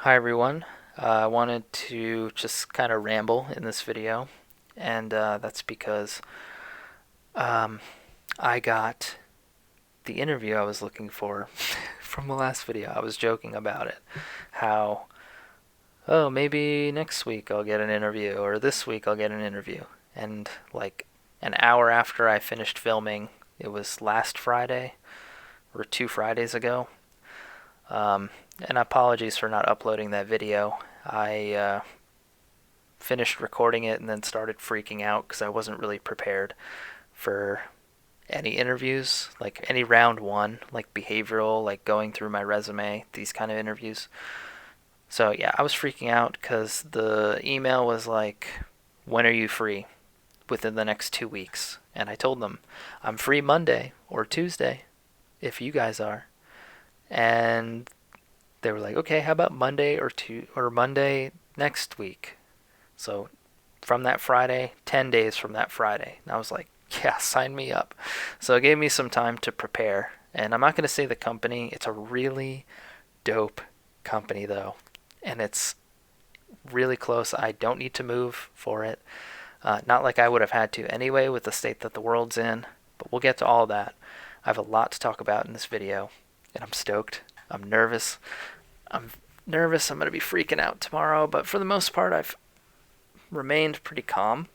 Hi everyone. I wanted to just kind of ramble in this video, and that's because um, I got the interview I was looking for from the last video. I was joking about it, how, oh, maybe next week I'll get an interview, or this week I'll get an interview. And like an hour after I finished filming, it was last Friday, or 2 Fridays ago. Um, and apologies for not uploading that video. I finished recording it and then started freaking out because I wasn't really prepared for any interviews, like any round one, like behavioral, like going through my resume, these kind of interviews. So yeah, I was freaking out because the email was like, when are you free? Within the next 2 weeks. And I told them, I'm free Monday or Tuesday if you guys are. And they were like, okay, how about Monday next week? So from that Friday, 10 days from that Friday. And I was like, yeah, sign me up. So it gave me some time to prepare. And I'm not going to say the company. It's a really dope company, though. And it's really close. I don't need to move for it. Not like I would have had to anyway with the state that the world's in. But we'll get to all that. I have a lot to talk about in this video. And I'm stoked. I'm nervous. I'm nervous. I'm going to be freaking out tomorrow. But for the most part, I've remained pretty calm,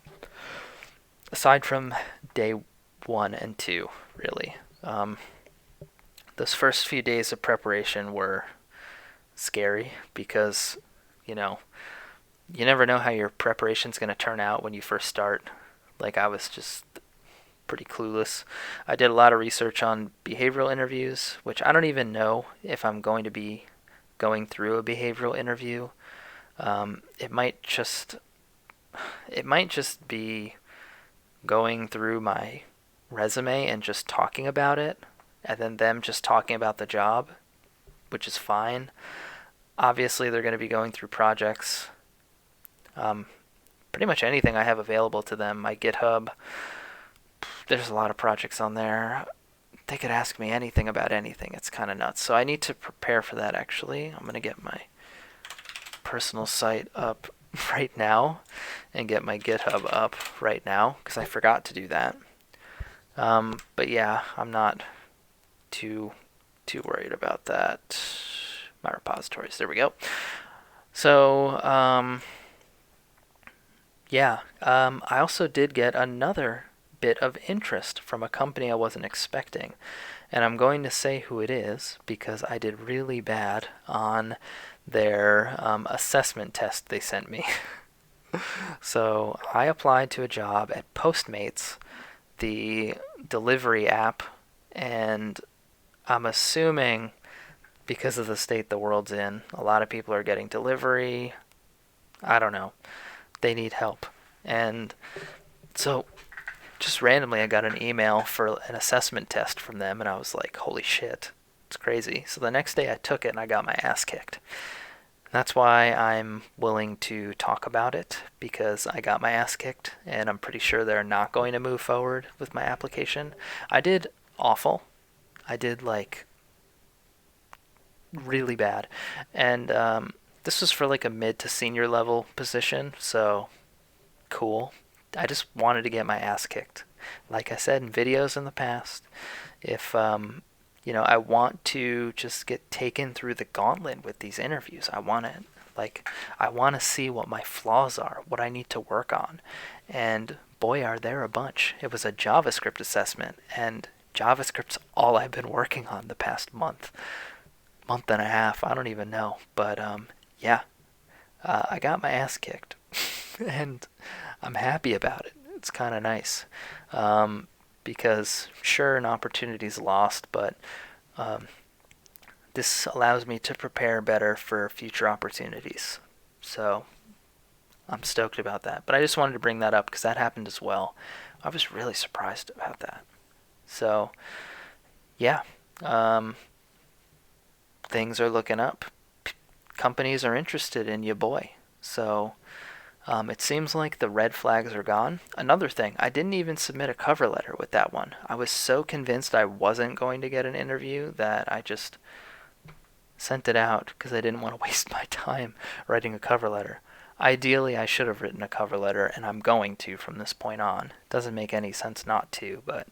aside from day 1 and 2, really. Those first few days of preparation were scary because, you know, you never know how your preparation's going to turn out when you first start. Like, I was just pretty clueless. I did a lot of research on behavioral interviews, which I don't even know if I'm going to be going through a behavioral interview. It might just be going through my resume and just talking about it, and then them just talking about the job, which is fine. Obviously, they're going to be going through projects. Pretty much anything I have available to them. My GitHub, there's a lot of projects on there. They could ask me anything about anything. It's kind of nuts. So I need to prepare for that, actually. I'm going to get my personal site up right now and get my GitHub up right now because I forgot to do that. But yeah, I'm not too worried about that. My repositories, there we go. So yeah, I also did get another bit of interest from a company I wasn't expecting, and I'm going to say who it is because I did really bad on their assessment test they sent me. So I applied to a job at Postmates, the delivery app, and I'm assuming because of the state the world's in, a lot of people are getting delivery. I don't know. They need help. And so just randomly I got an email for an assessment test from them, and I was like, holy shit, it's crazy. So the next day I took it and I got my ass kicked. That's why I'm willing to talk about it, because I got my ass kicked and I'm pretty sure they're not going to move forward with my application. I did awful. I did like really bad. And this was for like a mid to senior level position, so cool. I just wanted to get my ass kicked. Like I said in videos in the past, if I want to just get taken through the gauntlet with these interviews. I want to see what my flaws are, what I need to work on. And boy, are there a bunch. It was a JavaScript assessment, and JavaScript's all I've been working on the past month and a half. I don't even know. But yeah, I got my ass kicked, and I'm happy about it. It's kind of nice. Because sure, an opportunity's lost, but this allows me to prepare better for future opportunities. So I'm stoked about that. But I just wanted to bring that up because that happened as well. I was really surprised about that. So yeah, things are looking up. Companies are interested in you, boy. So it seems like the red flags are gone. Another thing, I didn't even submit a cover letter with that one. I was so convinced I wasn't going to get an interview that I just sent it out because I didn't want to waste my time writing a cover letter. Ideally, I should have written a cover letter, and I'm going to from this point on. Doesn't make any sense not to, but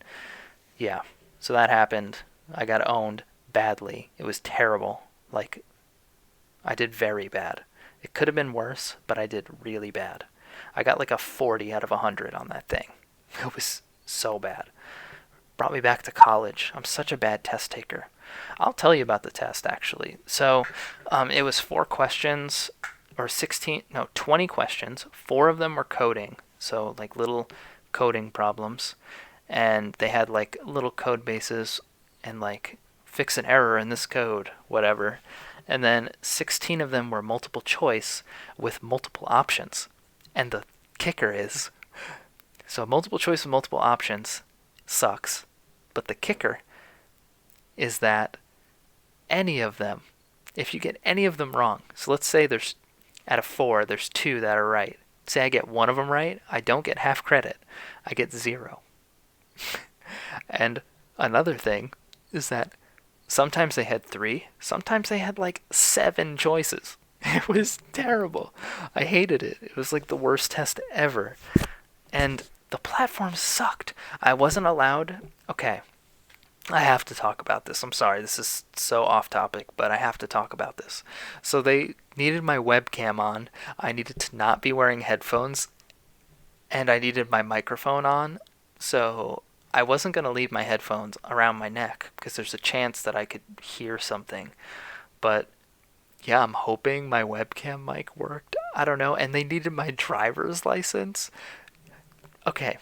yeah. So that happened. I got owned badly. It was terrible. Like, I did very bad. It could have been worse, but I did really bad. I got like a 40 out of 100 on that thing. It was so bad. Brought me back to college. I'm such a bad test taker. I'll tell you about the test, actually. So it was 4 questions, or 20 questions. 4 of them were coding, so like little coding problems. And they had like little code bases and like fix an error in this code, whatever. And then 16 of them were multiple choice with multiple options. And the kicker is, so multiple choice with multiple options sucks. But the kicker is that any of them, if you get any of them wrong, so let's say there's, out of 4, there's 2 that are right. Say I get 1 of them right, I don't get half credit. I get 0. And another thing is that sometimes they had 3, sometimes they had like 7 choices. It was terrible. I hated it. It was like the worst test ever. And the platform sucked. I wasn't allowed. Okay, I have to talk about this. I'm sorry, this is so off topic, but I have to talk about this. So they needed my webcam on. I needed to not be wearing headphones. And I needed my microphone on. So I wasn't going to leave my headphones around my neck because there's a chance that I could hear something. But yeah, I'm hoping my webcam mic worked. I don't know. And they needed my driver's license. Okay,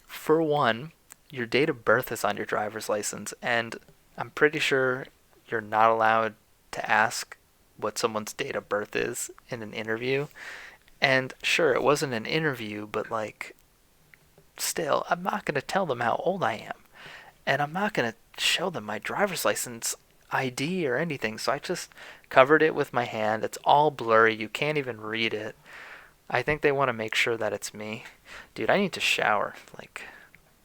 for one, your date of birth is on your driver's license, and I'm pretty sure you're not allowed to ask what someone's date of birth is in an interview. And sure, it wasn't an interview, but like, still, I'm not going to tell them how old I am. And I'm not going to show them my driver's license ID or anything. So I just covered it with my hand. It's all blurry. You can't even read it. I think they want to make sure that it's me. Dude, I need to shower. Like,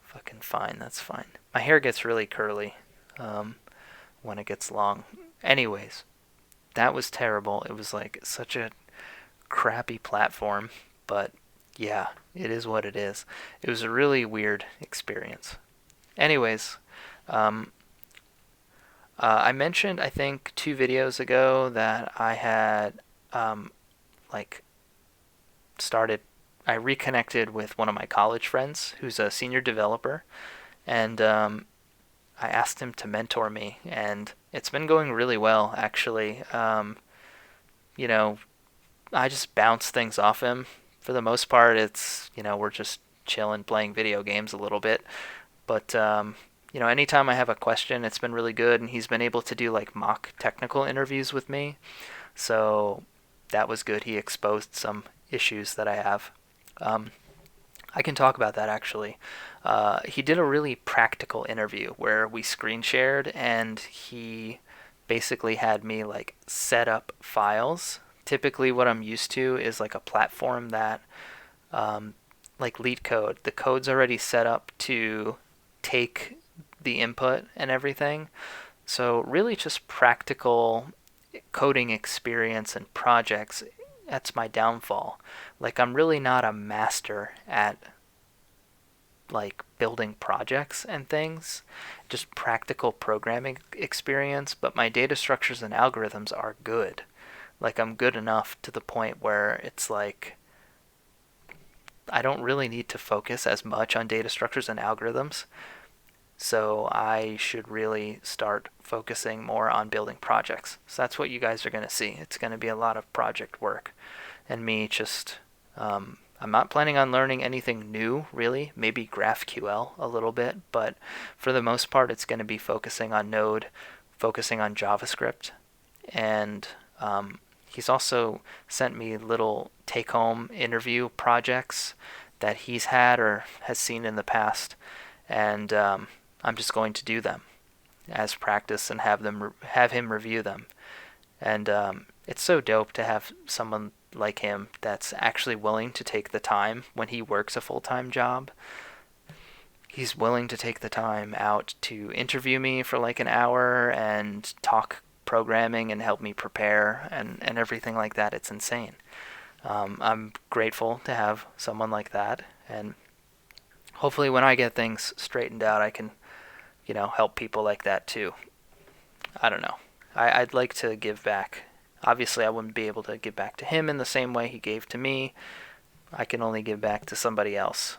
fucking fine. That's fine. My hair gets really curly when it gets long. Anyways, that was terrible. It was like such a crappy platform. But yeah, it is what it is. It was a really weird experience. Anyways, I mentioned, I think, 2 videos ago that I had, like, I reconnected with one of my college friends who's a senior developer, and I asked him to mentor me, and it's been going really well, actually. You know, I just bounce things off him. For the most part, it's, we're just chilling, playing video games a little bit. But, anytime I have a question, it's been really good, and he's been able to do, like, mock technical interviews with me. So that was good. He exposed some issues that I have. I can talk about that, actually. He did a really practical interview where we screen shared, and he basically had me, like, set up files. Typically what I'm used to is like a platform that, like LeetCode, the code's already set up to take the input and everything. So really just practical coding experience and projects, that's my downfall. Like, I'm really not a master at like building projects and things, just practical programming experience, but my data structures and algorithms are good. Like, I'm good enough to the point where it's like I don't really need to focus as much on data structures and algorithms. So I should really start focusing more on building projects. So that's what you guys are going to see. It's going to be a lot of project work. And me just, I'm not planning on learning anything new, really. Maybe GraphQL a little bit. But for the most part, it's going to be focusing on Node, focusing on JavaScript. And he's also sent me little take-home interview projects that he's had or has seen in the past. And I'm just going to do them as practice and have him review them. And it's so dope to have someone like him that's actually willing to take the time when he works a full-time job. He's willing to take the time out to interview me for like an hour and talk programming and help me prepare and everything like that. It's insane. I'm grateful to have someone like that, and hopefully when I get things straightened out, I can, help people like that too. I don't know. I'd like to give back. Obviously, I wouldn't be able to give back to him in the same way he gave to me. I can only give back to somebody else.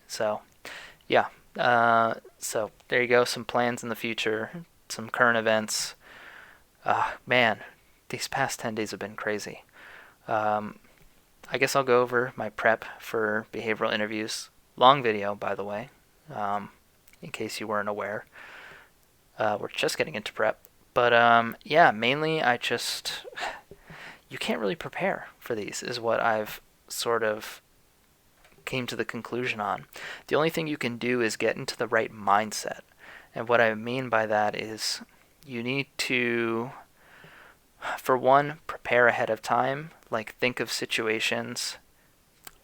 So, yeah. So there you go. Some plans in the future, some current events. Man, these past 10 days have been crazy. Um, I guess I'll go over my prep for behavioral interviews. Long video, by the way, in case you weren't aware. We're just getting into prep. But yeah, mainly you can't really prepare for these, is what I've sort of came to the conclusion on. The only thing you can do is get into the right mindset. And what I mean by that is you need to, for one, prepare ahead of time, like think of situations.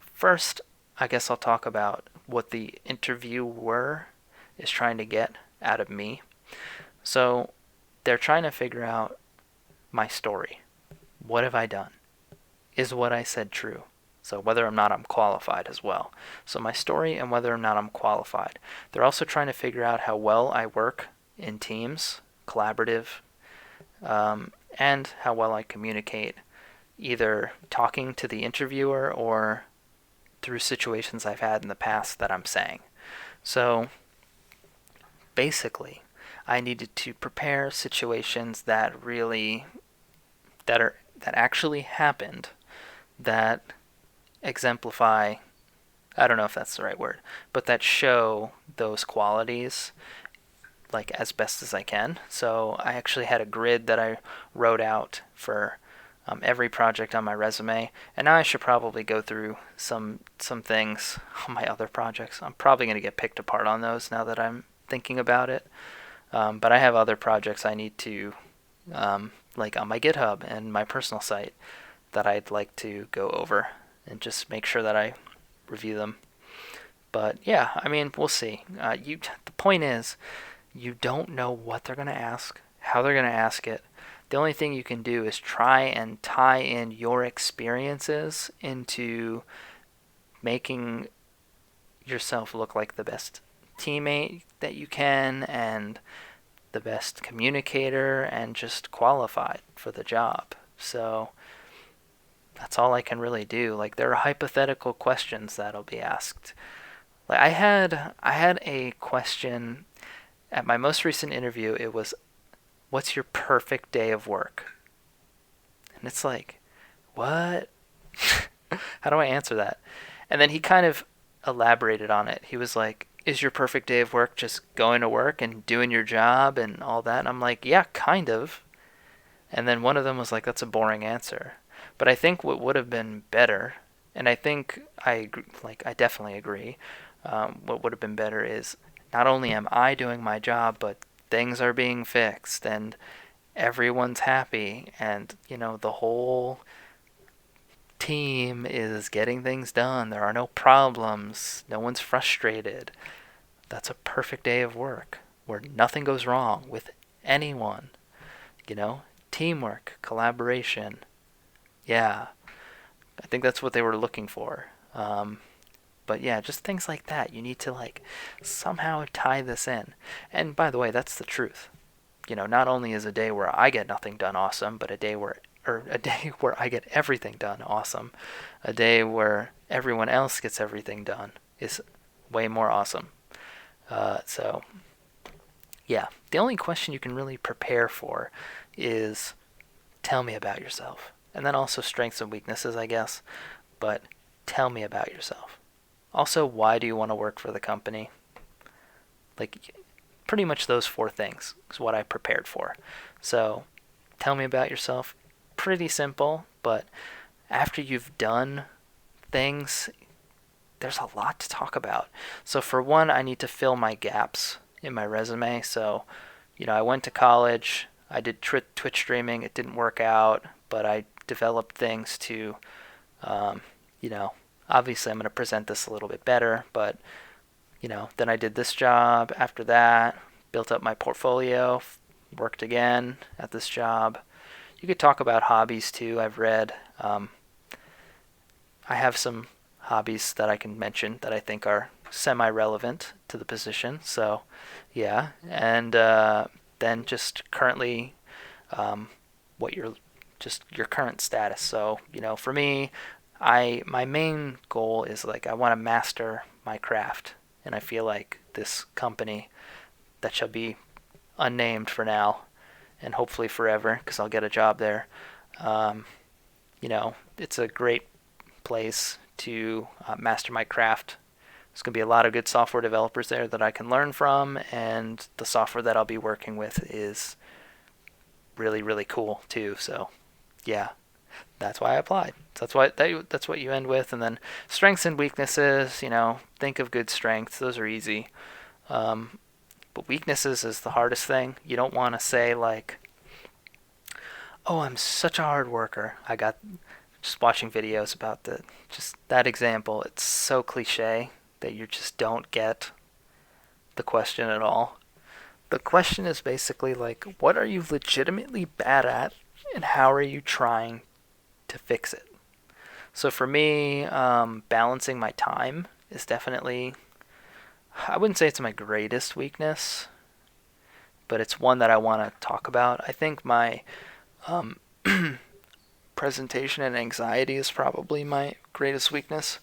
First, I guess I'll talk about what the interviewer is trying to get out of me. So they're trying to figure out my story. What have I done? Is what I said true? So whether or not I'm qualified as well. So my story and whether or not I'm qualified. They're also trying to figure out how well I work in teams, collaborative, and how well I communicate, either talking to the interviewer or through situations I've had in the past that I'm saying. So basically, I needed to prepare situations that actually happened, that exemplify, I don't know if that's the right word, but that show those qualities like as best as I can. So I actually had a grid that I wrote out for every project on my resume, and now I should probably go through some things on my other projects. I'm probably going to get picked apart on those now that I'm thinking about it. But I have other projects I need to, like on my GitHub and my personal site, that I'd like to go over and just make sure that I review them. But yeah, I mean, we'll see. The point is, you don't know what they're going to ask, how they're going to ask it. The only thing you can do is try and tie in your experiences into making yourself look like the best teammate that you can and the best communicator and just qualified for the job. So that's all I can really do. Like, there are hypothetical questions that'll be asked. Like I had a question at my most recent interview. It was, what's your perfect day of work? And it's like, what? How do I answer that? And then he kind of elaborated on it. He was like, is your perfect day of work just going to work and doing your job and all that? And I'm like, yeah, kind of. And then one of them was like, that's a boring answer. But I think what would have been better, and I think I definitely agree, what would have been better is not only am I doing my job, but things are being fixed and everyone's happy, and the whole team is getting things done. There are no problems. No one's frustrated. That's a perfect day of work where nothing goes wrong with anyone. Teamwork, collaboration. Yeah, I think that's what they were looking for. But yeah, just things like that. You need to somehow tie this in. And by the way, that's the truth. Not only is a day where I get nothing done awesome, but a day where I get everything done awesome. A day where everyone else gets everything done is way more awesome. So yeah, the only question you can really prepare for is, tell me about yourself. And then also strengths and weaknesses, I guess. But tell me about yourself. Also, why do you want to work for the company? Pretty much those four things is what I prepared for. So, tell me about yourself. Pretty simple, but after you've done things, there's a lot to talk about. So for one, I need to fill my gaps in my resume. So, I went to college, I did Twitch streaming, it didn't work out, but I developed things to, obviously I'm going to present this a little bit better, but, then I did this job. After that, built up my portfolio, worked again at this job. You could talk about hobbies too. I've read. I have some hobbies that I can mention that I think are semi-relevant to the position. So, yeah, and then just currently, what your just your current status. So, for me, my main goal is like I want to master my craft, and I feel like this company that shall be unnamed for now, and hopefully forever, because I'll get a job there. Um, it's a great place to master my craft. There's going to be a lot of good software developers there that I can learn from, and the software that I'll be working with is really, really cool too. So, yeah, that's why I applied. That's what you end with, and then strengths and weaknesses. Think of good strengths; those are easy. Um, but weaknesses is the hardest thing. You don't want to say like, "Oh, I'm such a hard worker." I got just watching videos about just that example. It's so cliche that you just don't get the question at all. The question is basically like, what are you legitimately bad at, and how are you trying to fix it? So for me, balancing my time is definitely, I wouldn't say it's my greatest weakness, but it's one that I want to talk about. I think my um, presentation and anxiety is probably my greatest weakness.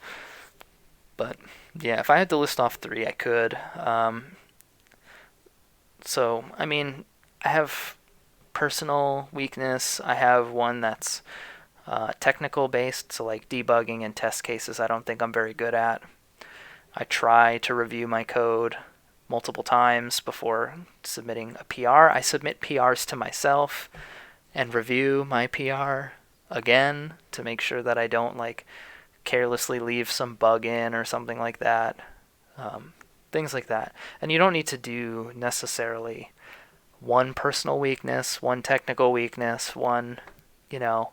But yeah, if I had to list off three, I could. So, I mean, I have personal weakness. I have one that's technical based, so like debugging and test cases, I don't think I'm very good at. I try to review my code multiple times before submitting a PR. I submit PRs to myself and review my PR again to make sure that I don't like carelessly leave some bug in or something like that. Um, Things like that. And you don't need to do necessarily one personal weakness, one technical weakness, one, you know,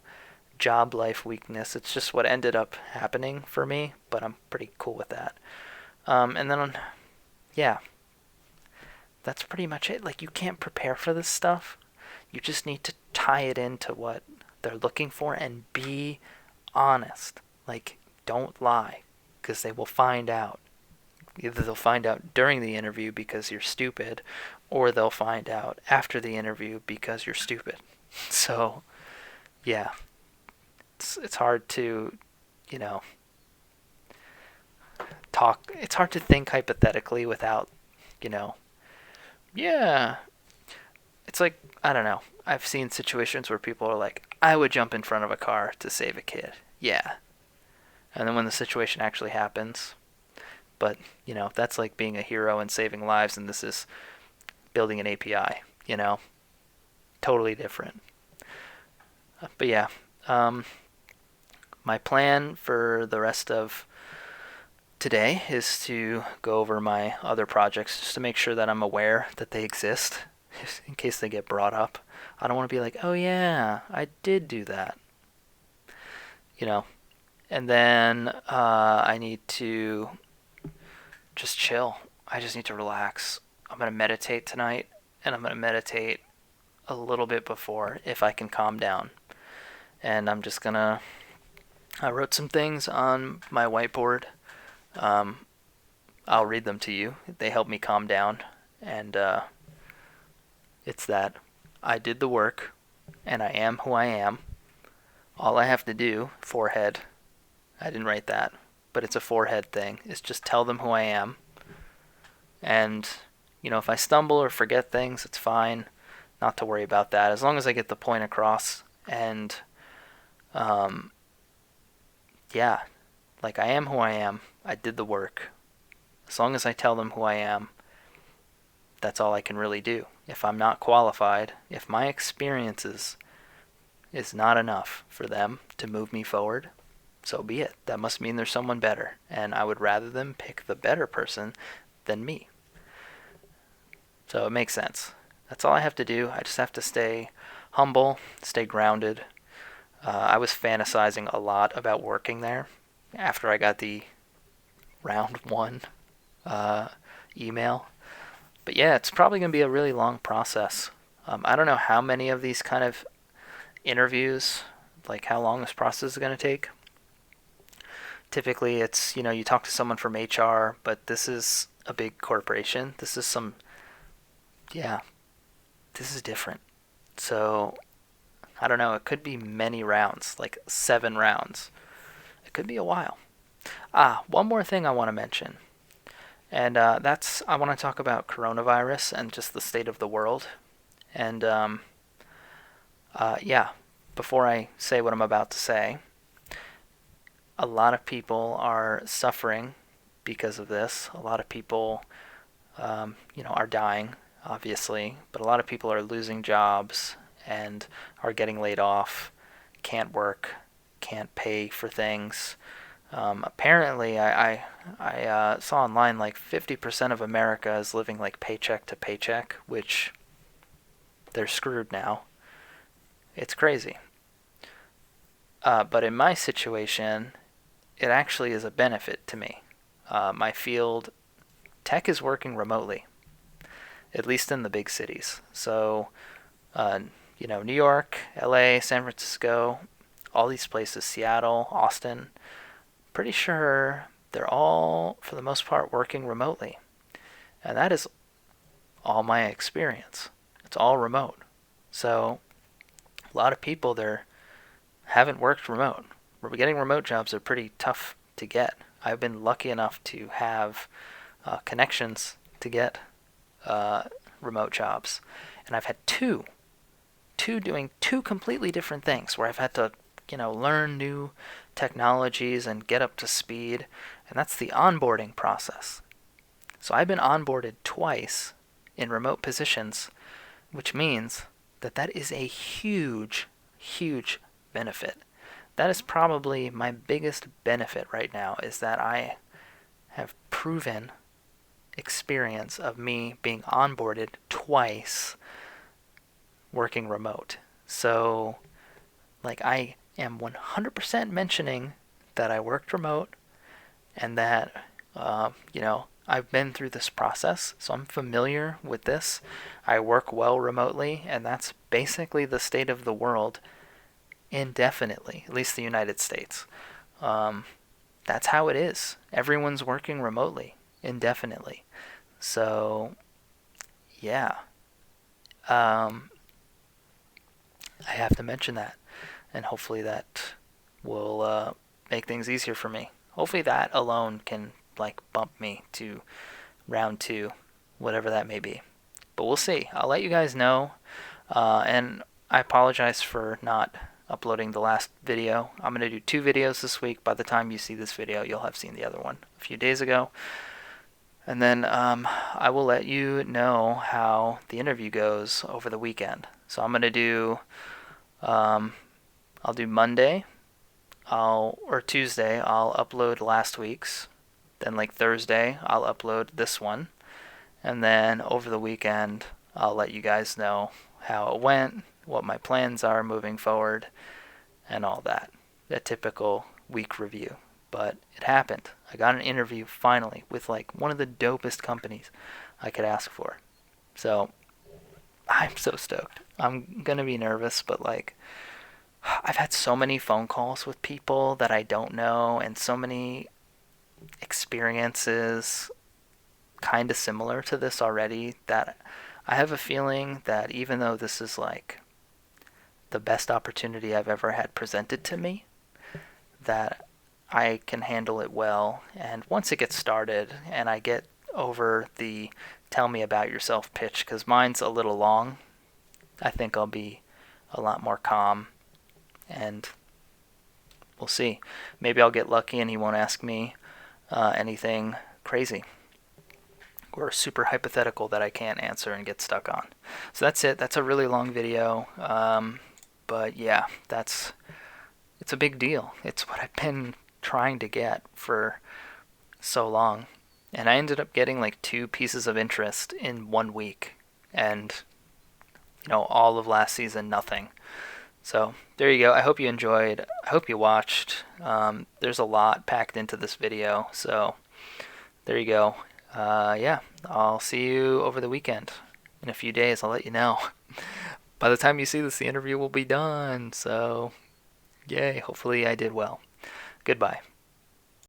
job life weakness. It's just what ended up happening for me, but I'm pretty cool with that. And then, yeah, that's pretty much it. Like, you can't prepare for this stuff. You just need to tie it into what they're looking for and be honest. Like, don't lie, because they will find out. Either they'll find out during the interview because you're stupid, or they'll find out after the interview because you're stupid. So, yeah, it's hard to, you know, talk. It's hard to think hypothetically without, you know, yeah. It's like, I don't know. I've seen situations where people are like, I would jump in front of a car to save a kid. Yeah. And then when the situation actually happens, but, that's like being a hero and saving lives, and this is building an API, totally different. But yeah, my plan for the rest of today is to go over my other projects just to make sure that I'm aware that they exist in case they get brought up. I don't want to be like, oh yeah, I did do that. You know, and then I need to just chill. I just need to relax. I'm going to meditate tonight, and I'm going to meditate a little bit before if I can calm down. And I'm just going to, I wrote some things on my whiteboard. I'll read them to you. They help me calm down. And it's that I did the work, and I am who I am. All I have to do, forehead, I didn't write that, but it's a forehead thing, is just tell them who I am. And, if I stumble or forget things, it's fine. Not to worry about that. As long as I get the point across. And, yeah, like I am who I am. I did the work. As long as I tell them who I am, that's all I can really do. If I'm not qualified, if my experiences is not enough for them to move me forward, so be it. That must mean there's someone better, and I would rather them pick the better person than me. So it makes sense. That's all I have to do. I just have to stay humble, stay grounded. I was fantasizing a lot about working there after I got the round one email. But yeah, it's probably going to be a really long process. I don't know how many of these kind of interviews, like how long this process is going to take. Typically, it's, you talk to someone from HR, but this is a big corporation. Yeah, this is different. So, I don't know, it could be many rounds, like 7 rounds. It could be a while. One more thing I want to mention, and I want to talk about coronavirus and just the state of the world. And yeah, before I say what I'm about to say, a lot of people are suffering because of this. A lot of people, are dying, obviously, but a lot of people are losing jobs and are getting laid off, can't work, can't pay for things. Apparently, I saw online like 50% of America is living like paycheck to paycheck, which they're screwed now. It's crazy. But in my situation, it actually is a benefit to me. My field, tech is working remotely, at least in the big cities. So, uh, New York, LA, San Francisco, all these places, Seattle, Austin, pretty sure they're all, for the most part, working remotely. And that is all my experience. It's all remote. So, a lot of people there haven't worked remote. Getting remote jobs are pretty tough to get. I've been lucky enough to have connections to get remote jobs, and I've had two doing two completely different things where I've had to, learn new technologies and get up to speed, and that's the onboarding process. So I've been onboarded twice in remote positions, which means that is a huge, huge benefit. That is probably my biggest benefit right now, is that I have proven experience of me being onboarded twice working remote. So, like, I am 100% mentioning that I worked remote and that, I've been through this process, so I'm familiar with this. I work well remotely, and that's basically the state of the world indefinitely, at least the United States. That's how it is. Everyone's working remotely indefinitely. So, yeah, I have to mention that, and hopefully that will make things easier for me. Hopefully that alone can like bump me to round two, whatever that may be. But we'll see. I'll let you guys know. And I apologize for not uploading the last video. I'm going to do 2 videos this week. By the time you see this video, you'll have seen the other one a few days ago. And then I will let you know how the interview goes over the weekend. So I'm going to do, I'll do Monday, or Tuesday, I'll upload last week's. Then like Thursday, I'll upload this one. And then over the weekend, I'll let you guys know how it went, what my plans are moving forward, and all that. A typical week review. But it happened. I got an interview finally with like one of the dopest companies I could ask for. So I'm so stoked. I'm going to be nervous, but like I've had so many phone calls with people that I don't know, and so many experiences kind of similar to this already, that I have a feeling that even though this is like the best opportunity I've ever had presented to me, that I can handle it well. And once it gets started and I get over the tell me about yourself pitch, because mine's a little long, I think I'll be a lot more calm, and we'll see. Maybe I'll get lucky and he won't ask me anything crazy or super hypothetical that I can't answer and get stuck on. So that's it. That's a really long video. But yeah, it's a big deal. It's what I've been trying to get for so long. And I ended up getting like 2 pieces of interest in 1 week. And, all of last season, nothing. So there you go. I hope you enjoyed. I hope you watched. There's a lot packed into this video. So there you go. Yeah, I'll see you over the weekend. In a few days, I'll let you know. by the time you see this, the interview will be done. So, yay, hopefully I did well. Goodbye.